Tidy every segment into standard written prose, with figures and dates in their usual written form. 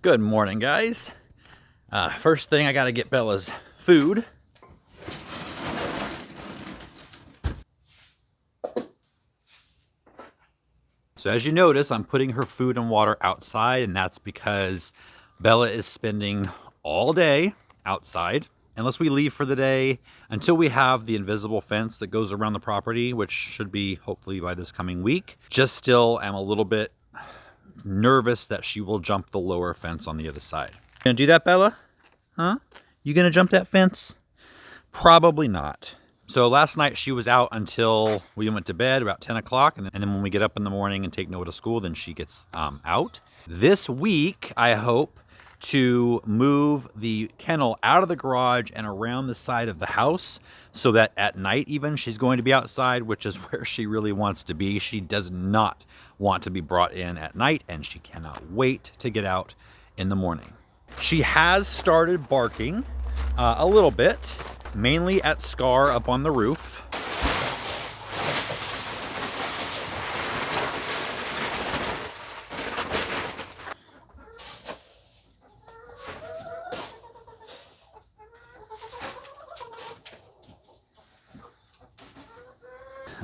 Good morning, guys. First thing, I gotta get Bella's food. So as you notice, I'm putting her food and water outside, and that's because Bella is spending all day outside, unless we leave for the day, until we have the invisible fence that goes around the property, which should be hopefully by this coming week. Just still am a little bit nervous that she will jump the lower fence on the other side. Gonna do that, Bella? Huh? You gonna jump that fence? Probably not. So last night she was out until we went to bed about 10 o'clock. And then when we get up in the morning and take Noah to school, then she gets out. This week, I hope to move the kennel out of the garage and around the side of the house so that at night even she's going to be outside, which is where she really wants to be. She does not want to be brought in at night, and she cannot wait to get out in the morning. She has started barking a little bit, mainly at Scar up on the roof.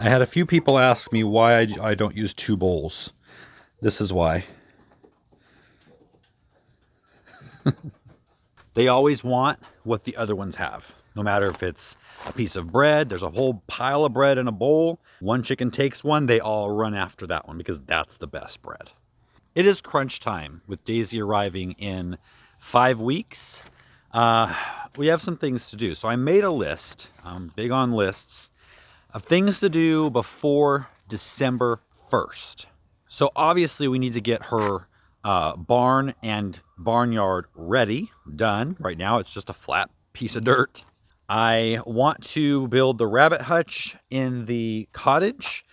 I had a few people ask me why I don't use two bowls. This is why. They always want what the other ones have. No matter if it's a piece of bread, there's a whole pile of bread in a bowl. One chicken takes one, they all run after that one because that's the best bread. It is crunch time with Daisy arriving in 5 weeks. We have some things to do. So I made a list, I'm big on lists, of things to do before December 1st. So obviously we need to get her barn and barnyard ready, done. Right now it's just a flat piece of dirt. I want to build the rabbit hutch in the cottage.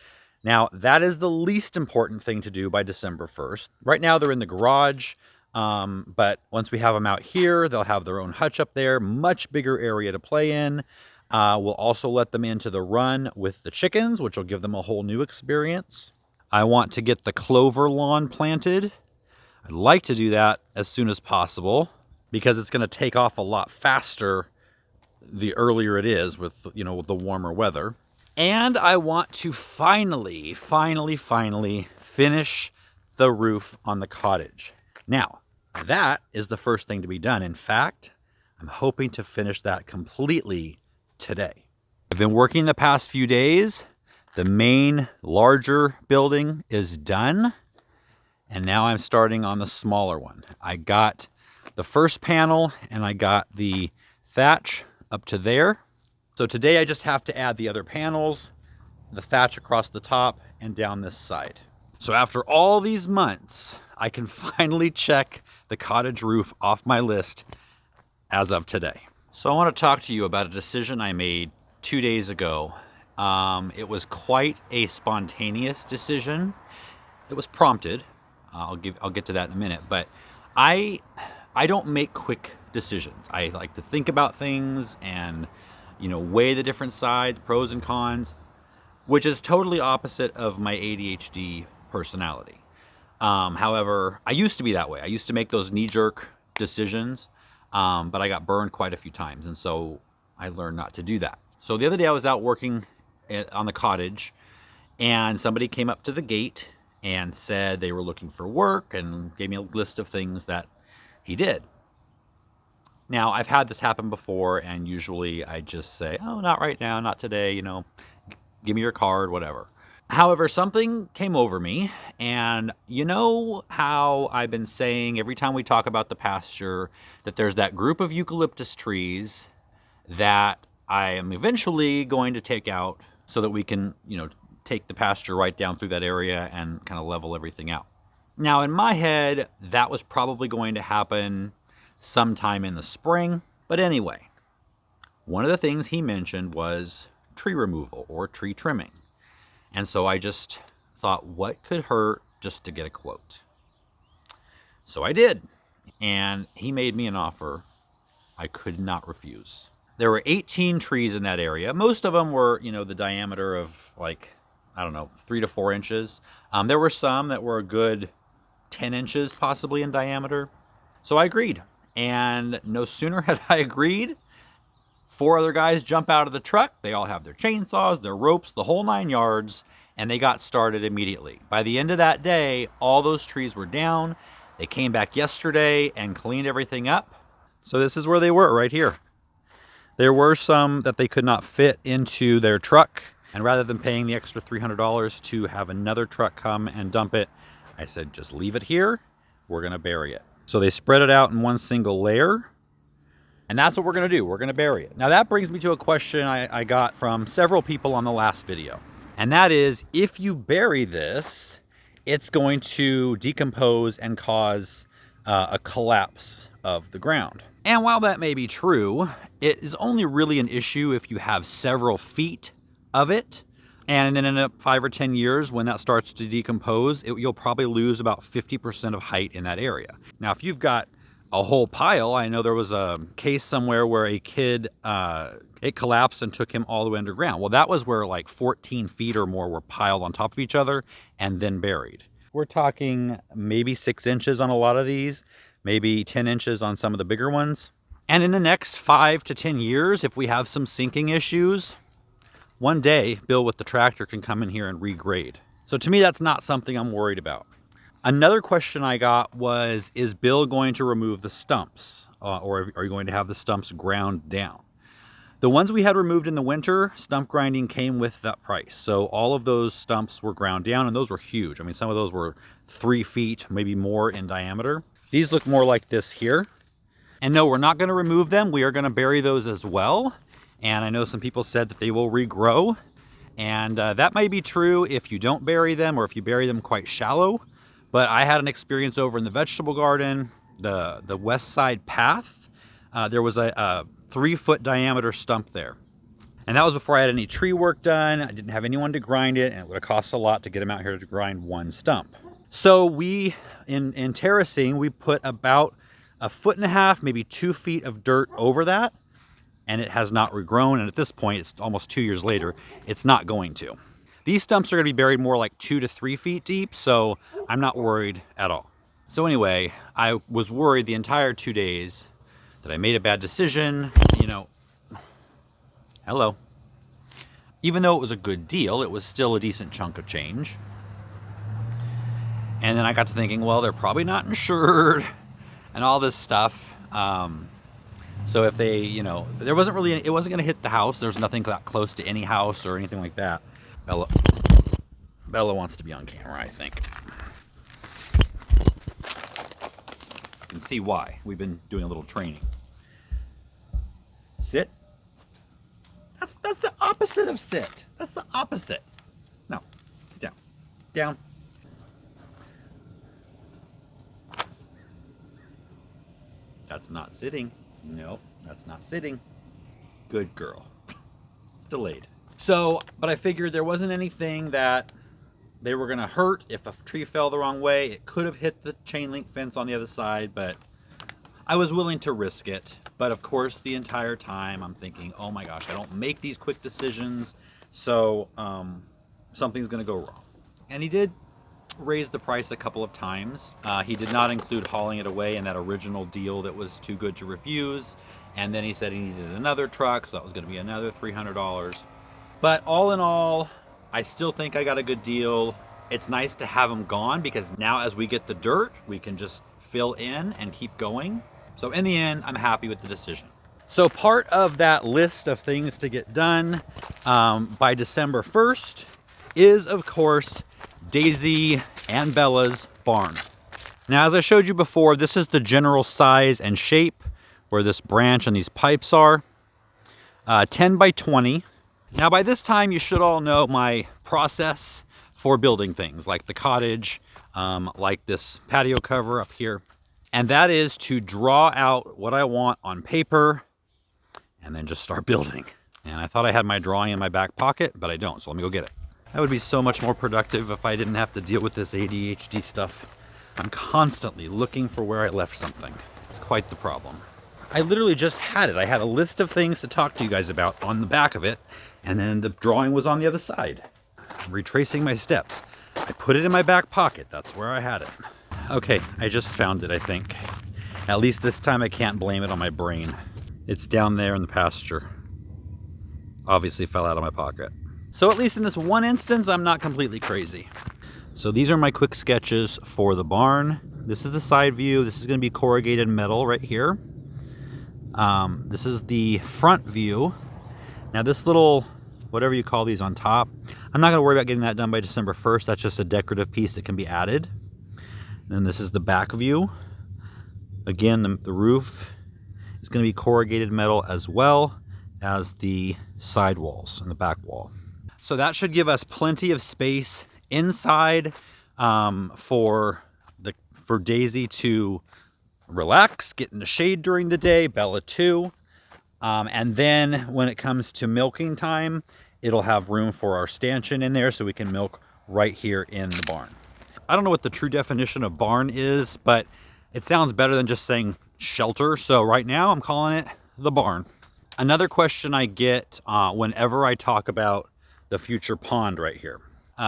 Now that is the least important thing to do by December 1st. Right now they're in the garage, but once we have them out here, they'll have their own hutch up there, much bigger area to play in. We'll also let them into the run with the chickens, which will give them a whole new experience. I want to get the clover lawn planted. I'd like to do that as soon as possible because it's going to take off a lot faster the earlier it is with the warmer weather. And I want to finally finish the roof on the cottage. Now, that is the first thing to be done. In fact, I'm hoping to finish that completely today. I've been working the past few days. The main larger building is done. And now I'm starting on the smaller one. I got the first panel and I got the thatch up to there. So today I just have to add the other panels, the thatch across the top and down this side. So after all these months, I can finally check the cottage roof off my list as of today. So I want to talk to you about a decision I made 2 days ago. It was quite a spontaneous decision. It was prompted. I'll get to that in a minute, but I don't make quick decisions. I like to think about things and weigh the different sides, pros and cons, which is totally opposite of my ADHD personality. However, I used to be that way. I used to make those knee-jerk decisions, but I got burned quite a few times, and so I learned not to do that. So the other day I was out working on the cottage, and somebody came up to the gate and said they were looking for work and gave me a list of things that he did. Now, I've had this happen before, and usually I just say, oh, not right now, not today, give me your card, whatever. However, something came over me, and you know how I've been saying every time we talk about the pasture that there's that group of eucalyptus trees that I am eventually going to take out so that we can, take the pasture right down through that area and kind of level everything out. Now, in my head, that was probably going to happen sometime in the spring. But anyway, one of the things he mentioned was tree removal or tree trimming. And so I just thought, what could hurt just to get a quote? So I did. And he made me an offer I could not refuse. There were 18 trees in that area. Most of them were, the diameter of 3 to 4 inches. There were some that were a good 10 inches possibly in diameter. So I agreed. And no sooner had I agreed, 4 other guys jump out of the truck. They all have their chainsaws, their ropes, the whole 9 yards, and they got started immediately. By the end of that day, all those trees were down. They came back yesterday and cleaned everything up. So this is where they were, right here. There were some that they could not fit into their truck. And rather than paying the extra $300 to have another truck come and dump it, I said, just leave it here. We're going to bury it. So they spread it out in one single layer. And that's what we're going to do. We're going to bury it. Now that brings me to a question I got from several people on the last video. And that is, if you bury this, it's going to decompose and cause a collapse of the ground. And while that may be true, it is only really an issue if you have several feet of it. And then in 5 or 10 years, when that starts to decompose, you'll probably lose about 50% of height in that area. Now, if you've got a whole pile, I know there was a case somewhere where a kid, it collapsed and took him all the way underground. Well, that was where like 14 feet or more were piled on top of each other and then buried. We're talking maybe 6 inches on a lot of these, maybe 10 inches on some of the bigger ones. And in the next 5 to 10 years, if we have some sinking issues, one day Bill with the tractor can come in here and regrade. So to me, that's not something I'm worried about. Another question I got was, is Bill going to remove the stumps? Or are you going to have the stumps ground down? The ones we had removed in the winter, stump grinding came with that price. So all of those stumps were ground down, and those were huge. I mean, some of those were 3 feet, maybe more in diameter. These look more like this here. And no, we're not going to remove them. We are going to bury those as well. And I know some people said that they will regrow. And that might be true if you don't bury them or if you bury them quite shallow. But I had an experience over in the vegetable garden, the west side path. There was a 3-foot diameter stump there. And that was before I had any tree work done. I didn't have anyone to grind it, and it would have cost a lot to get them out here to grind one stump. So we, in terracing, we put about 1.5 feet, maybe 2 feet of dirt over that, and it has not regrown. And at this point, it's almost 2 years later, it's not going to. These stumps are going to be buried more like 2 to 3 feet deep, so I'm not worried at all. So anyway, I was worried the entire 2 days that I made a bad decision, you know. Hello. Even though it was a good deal, it was still a decent chunk of change. And then I got to thinking, well, they're probably not insured and all this stuff. So if they, you know, it wasn't going to hit the house. There's nothing that close to any house or anything like that. Bella wants to be on camera, I think. You can see why. We've been doing a little training. Sit. That's the opposite of sit. That's the opposite. No. Down. Down. That's not sitting. Nope, that's not sitting. Good girl. It's delayed. So, but I figured there wasn't anything that they were going to hurt if a tree fell the wrong way. It could have hit the chain link fence on the other side, but I was willing to risk it. But of course, the entire time I'm thinking, oh my gosh, I don't make these quick decisions, so something's going to go wrong. And he did raise the price a couple of times. He did not include hauling it away in that original deal that was too good to refuse. And then he said he needed another truck, so that was going to be another $300. But all in all, I still think I got a good deal. It's nice to have them gone because now as we get the dirt, we can just fill in and keep going. So in the end, I'm happy with the decision. So part of that list of things to get done by December 1st is, of course, Daisy and Bella's barn. Now, as I showed you before, this is the general size and shape where this branch and these pipes are. 10 by 20. Now, by this time, you should all know my process for building things like the cottage, like this patio cover up here. And that is to draw out what I want on paper and then just start building. And I thought I had my drawing in my back pocket, but I don't, so let me go get it. That would be so much more productive if I didn't have to deal with this ADHD stuff. I'm constantly looking for where I left something. It's quite the problem. I literally just had it. I had a list of things to talk to you guys about on the back of it, and then the drawing was on the other side. I'm retracing my steps. I put it in my back pocket. That's where I had it. Okay, I just found it, I think. At least this time I can't blame it on my brain. It's down there in the pasture. Obviously fell out of my pocket. So at least in this one instance, I'm not completely crazy. So these are my quick sketches for the barn. This is the side view. This is gonna be corrugated metal right here. This is the front view. Now this little, whatever you call these on top, I'm not gonna worry about getting that done by December 1st. That's just a decorative piece that can be added. And then this is the back view. Again, the roof is gonna be corrugated metal as well as the side walls and the back wall. So that should give us plenty of space inside for Daisy to relax, get in the shade during the day, Bella too. And then when it comes to milking time, it'll have room for our stanchion in there so we can milk right here in the barn. I don't know what the true definition of barn is, but it sounds better than just saying shelter. So right now I'm calling it the barn. Another question I get whenever I talk about the future pond right here.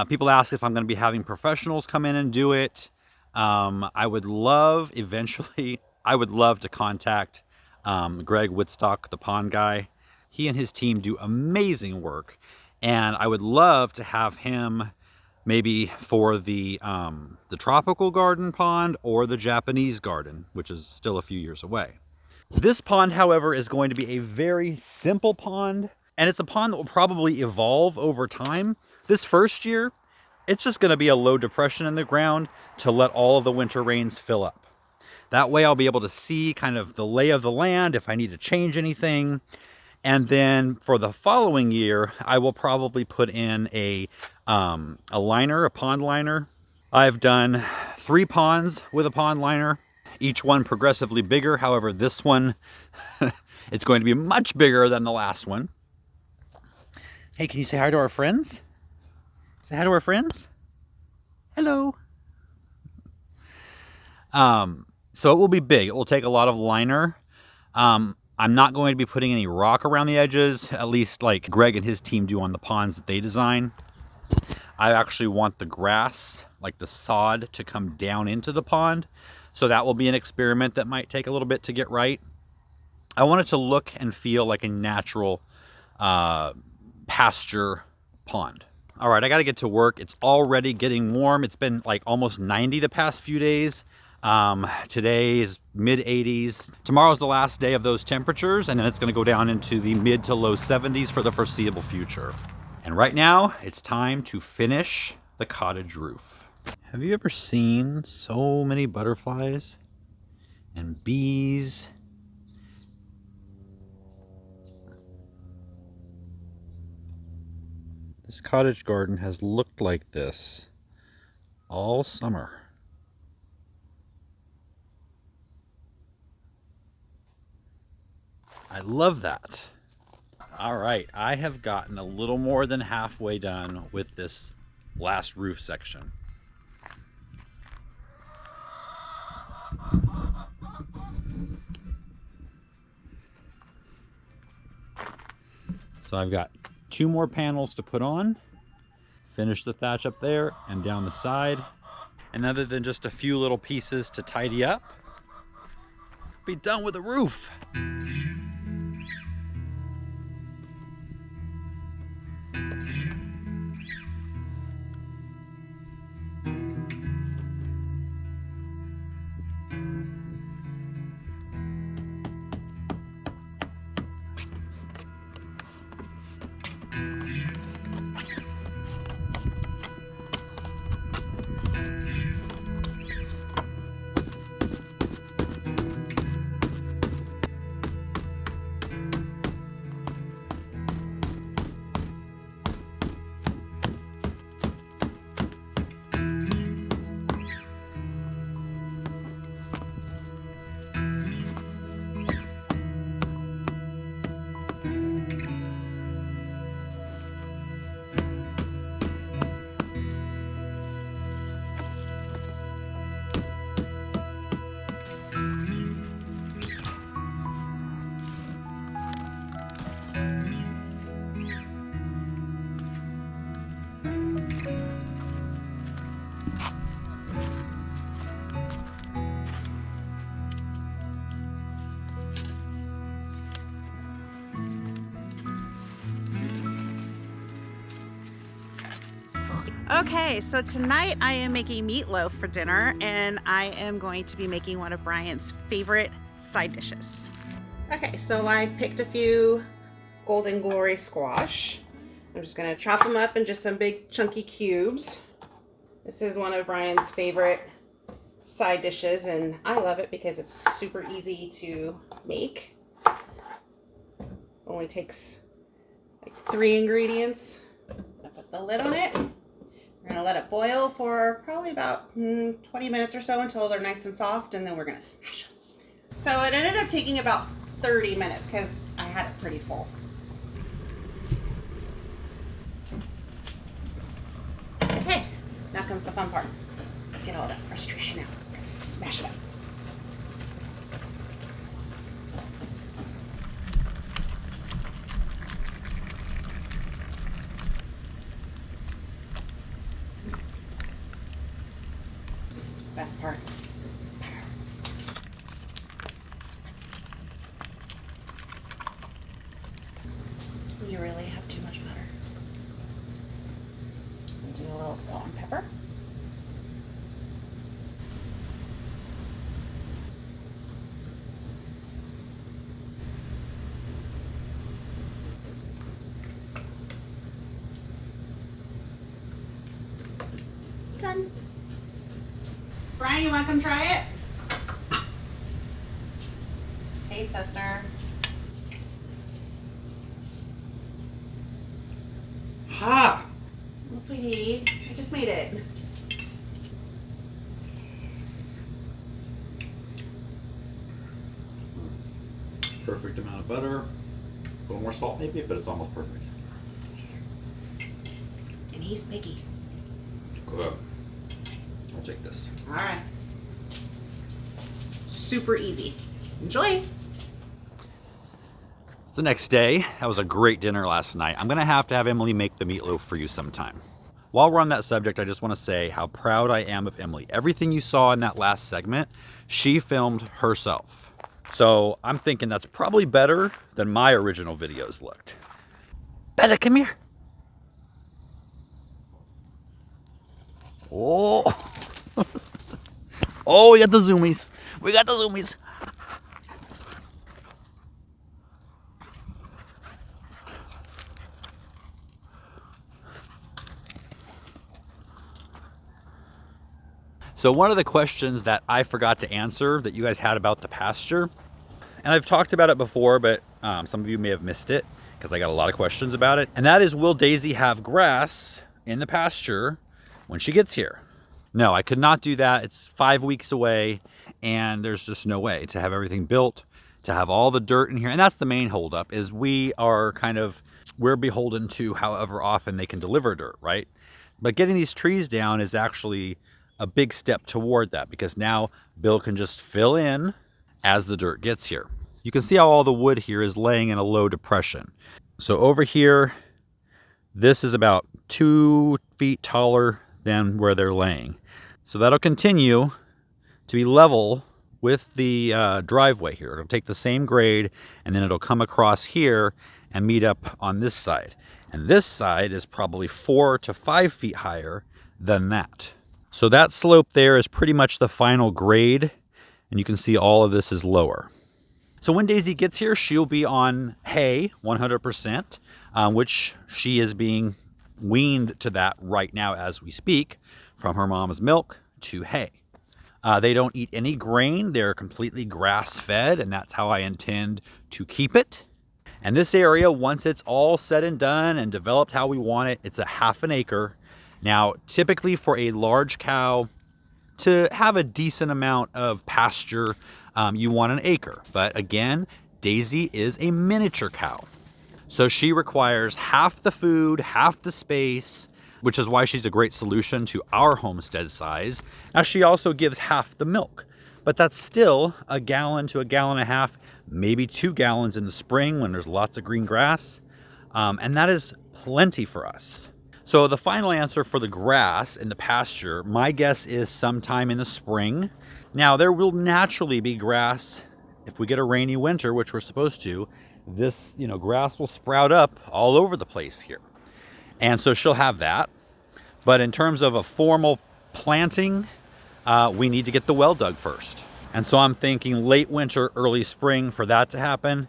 People ask if I'm going to be having professionals come in and do it. I would love to contact Greg Woodstock, the pond guy. He and his team do amazing work, and I would love to have him maybe for the tropical garden pond or the Japanese garden, which is still a few years away. This pond, however, is going to be a very simple pond, and it's a pond that will probably evolve over time. This first year, it's just going to be a low depression in the ground to let all of the winter rains fill up. That way I'll be able to see kind of the lay of the land if I need to change anything. And then for the following year, I will probably put in a liner, a pond liner. I've done 3 ponds with a pond liner, each one progressively bigger. However, this one, it's going to be much bigger than the last one. Hey, can you say hi to our friends? Say hi to our friends. Hello. So it will be big. It will take a lot of liner. I'm not going to be putting any rock around the edges, at least like Greg and his team do on the ponds that they design. I actually want the grass, like the sod, to come down into the pond. So that will be an experiment that might take a little bit to get right. I want it to look and feel like a natural pasture pond. All right, I got to get to work. It's already getting warm. It's been like almost 90 the past few days. Today is mid 80s. Tomorrow's the last day of those temperatures, and then it's going to go down into the mid to low 70s for the foreseeable future. And right now, it's time to finish the cottage roof. Have you ever seen so many butterflies and bees? This cottage garden has looked like this all summer. I love that. All right, I have gotten a little more than halfway done with this last roof section. So I've got 2 more panels to put on, finish the thatch up there and down the side. And other than just a few little pieces to tidy up, be done with the roof. Okay, so tonight I am making meatloaf for dinner, and I am going to be making one of Brian's favorite side dishes. Okay, so I picked a few Golden Glory squash. I'm just gonna chop them up in just some big chunky cubes. This is one of Brian's favorite side dishes, and I love it because it's super easy to make. Only takes like 3 ingredients. I put the lid on it. We're gonna let it boil for probably about 20 minutes or so until they're nice and soft, and then we're gonna smash them. So it ended up taking about 30 minutes because I had it pretty full. Okay, now comes the fun part. Get all that frustration out. We're gonna smash it up. Best part. You really have too much butter. We'll do a little salt and pepper. Done. Brian, you want to come try it? Hey, sister. Ha! Well, sweetie, I just made it. Perfect amount of butter. A little more salt maybe, but it's almost perfect. And he's picky. Good. I'll take this. All right. Super easy. Enjoy. It's the next day. That was a great dinner last night. I'm gonna have to have Emily make the meatloaf for you sometime. While we're on that subject, I just want to say how proud I am of Emily. Everything you saw in that last segment, she filmed herself. So I'm thinking that's probably better than my original videos looked. Bella, come here. Oh, oh, we got the zoomies. We got the zoomies. So one of the questions that I forgot to answer that you guys had about the pasture, and I've talked about it before, but some of you may have missed it because I got a lot of questions about it. And that is, will Daisy have grass in the pasture when she gets here? No, I could not do that. It's 5 weeks away, and there's just no way to have everything built, to have all the dirt in here. And that's the main holdup, is we're beholden to however often they can deliver dirt, right? But getting these trees down is actually a big step toward that, because now Bill can just fill in as the dirt gets here. You can see how all the wood here is laying in a low depression. So over here, this is about 2 feet taller than where they're laying. So that'll continue to be level with the driveway here. It'll take the same grade, and then it'll come across here and meet up on this side. And this side is probably 4 to 5 feet higher than that. So that slope there is pretty much the final grade, and you can see all of this is lower. So when Daisy gets here, she'll be on hay 100%, which she is being weaned to that right now as we speak, from her mom's milk to hay. They don't eat any grain. They're completely grass-fed, and that's how I intend to keep it. And this area, once it's all said and done and developed how we want it, it's a ½ an acre. Now, typically for a large cow to have a decent amount of pasture, you want an acre. But again, Daisy is a miniature cow. So she requires half the food, half the space, which is why she's a great solution to our homestead size. Now, she also gives half the milk, but that's still a gallon to a gallon and a half, maybe 2 gallons in the spring when there's lots of green grass. And that is plenty for us. So the final answer for the grass in the pasture, my guess is sometime in the spring. Now, there will naturally be grass if we get a rainy winter, which we're supposed to. This, grass will sprout up all over the place here. And so she'll have that. But in terms of a formal planting, we need to get the well dug first. And so I'm thinking late winter, early spring for that to happen.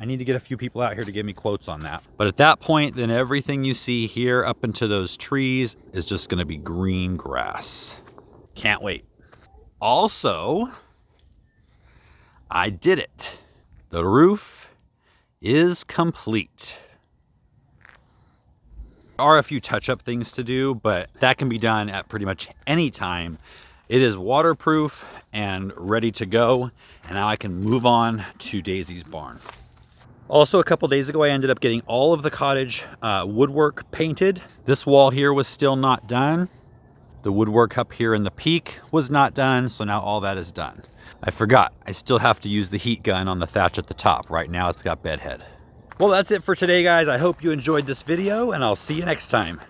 I need to get a few people out here to give me quotes on that. But at that point, then everything you see here up into those trees is just gonna be green grass. Can't wait. Also, I did it. The roof is complete. There are a few touch-up things to do, but that can be done at pretty much any time. It is waterproof and ready to go, and now I can move on to Daisy's barn. Also, a couple days ago, I ended up getting all of the cottage woodwork painted. This wall here was still not done. The woodwork up here in the peak was not done, so now all that is done. I forgot, I still have to use the heat gun on the thatch at the top. Right now it's got bedhead. Well, that's it for today, guys. I hope you enjoyed this video, and I'll see you next time.